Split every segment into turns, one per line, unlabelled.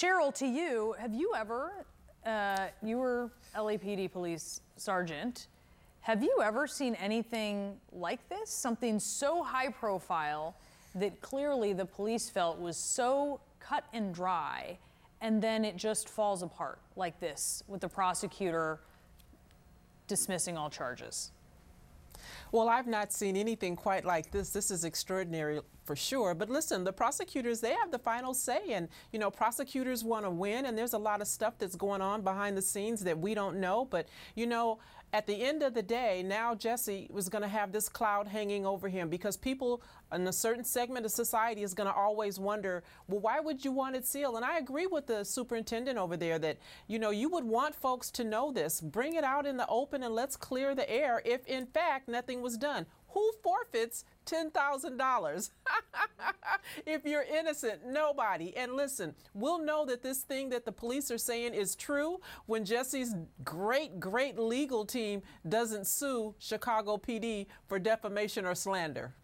Cheryl, to you, have you ever, you were LAPD police sergeant, have you ever seen anything like this? Something so high profile that clearly the police felt was so cut and dry, and then it just falls apart like this with the prosecutor dismissing all charges?
Well, I've not seen anything quite like this. This is extraordinary for sure. But listen, the prosecutors, they have the final say. And, you know, prosecutors want to win. And there's a lot of stuff that's going on behind the scenes that we don't know. But, you know, at the end of the day, now Jussie was going to have this cloud hanging over him because people in a certain segment of society is going to always wonder, well, why would you want it sealed? And I agree with the superintendent over there that, you know, you would want folks to know this. Bring it out in the open and let's clear the air if, in fact, nothing was done. Who forfeits $10,000? If you're innocent, nobody. And listen, we'll know that this thing that the police are saying is true when Jussie's great legal team doesn't sue Chicago PD for defamation or slander.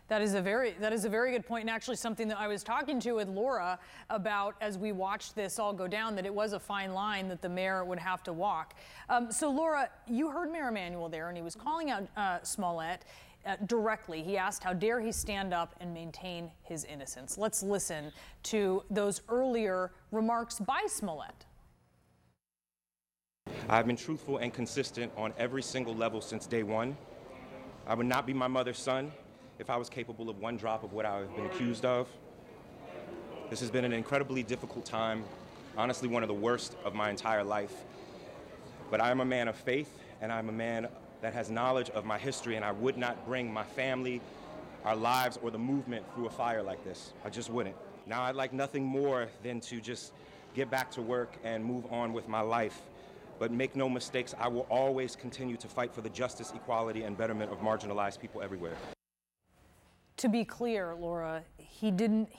That is a very good point, and actually something that I was talking to with Laura about as we watched this all go down, that it was a fine line that the mayor would have to walk. So Laura, you heard Mayor Emanuel there, and he was calling out Smollett directly. He asked, how dare he stand up and maintain his innocence? Let's listen to those earlier remarks by Smollett.
I've been truthful and consistent on every single level since day one. I would not be my mother's son if I was capable of one drop of what I've been accused of. This has been an incredibly difficult time, honestly one of the worst of my entire life. But I am a man of faith, and I'm a man that has knowledge of my history, and I would not bring my family, our lives, or the movement through a fire like this. I just wouldn't. Now I'd like nothing more than to just get back to work and move on with my life. But make no mistakes, I will always continue to fight for the justice, equality, and betterment of marginalized people everywhere.
To be clear, Laura, he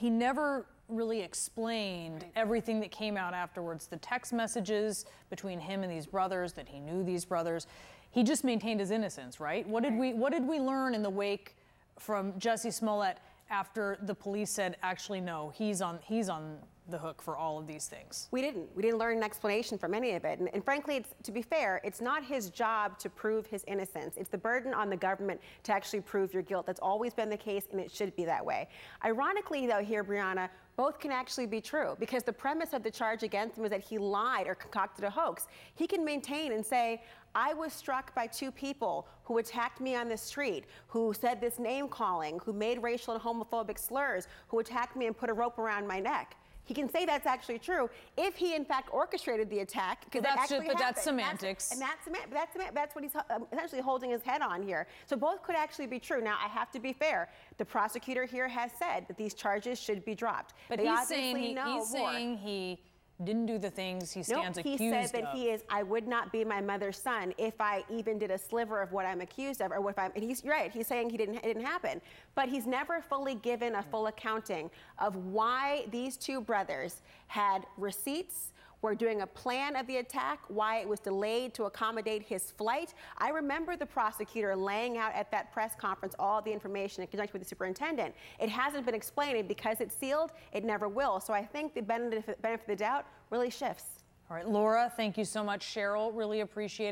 never really explained everything that came out afterwards, the text messages between him and these brothers, that he knew these brothers. He just maintained his innocence, right? What did we learn in the wake from Jussie Smollett after the police said, actually, no, he's on the hook for all of these things?
We didn't learn an explanation from any of it. And frankly, to be fair, it's not his job to prove his innocence. It's the burden on the government to actually prove your guilt. That's always been the case, and it should be that way. Ironically, though, here, Brianna, both can actually be true, because the premise of the charge against him is that he lied or concocted a hoax. He can maintain and say, I was struck by two people who attacked me on the street, who said this name calling, who made racial and homophobic slurs, who attacked me and put a rope around my neck. He can say that's actually true if he, in fact, orchestrated the attack. Because
that's semantics.
That's what he's essentially holding his head on here. So both could actually be true. Now, I have to be fair. The prosecutor here has said that these charges should be dropped.
But he's saying he didn't do the things he stands accused of.
He said that I would not be my mother's son if I even did a sliver of what I'm accused of, or and he's right. He's saying it didn't happen, but he's never fully given a full accounting of why these two brothers had receipts, were doing a plan of the attack, why it was delayed to accommodate his flight. I remember the prosecutor laying out at that press conference all the information in conjunction with the superintendent. It hasn't been explained, and because it's sealed, it never will. So I think the benefit of the doubt really shifts.
All right, Laura, thank you so much. Cheryl, really appreciate it.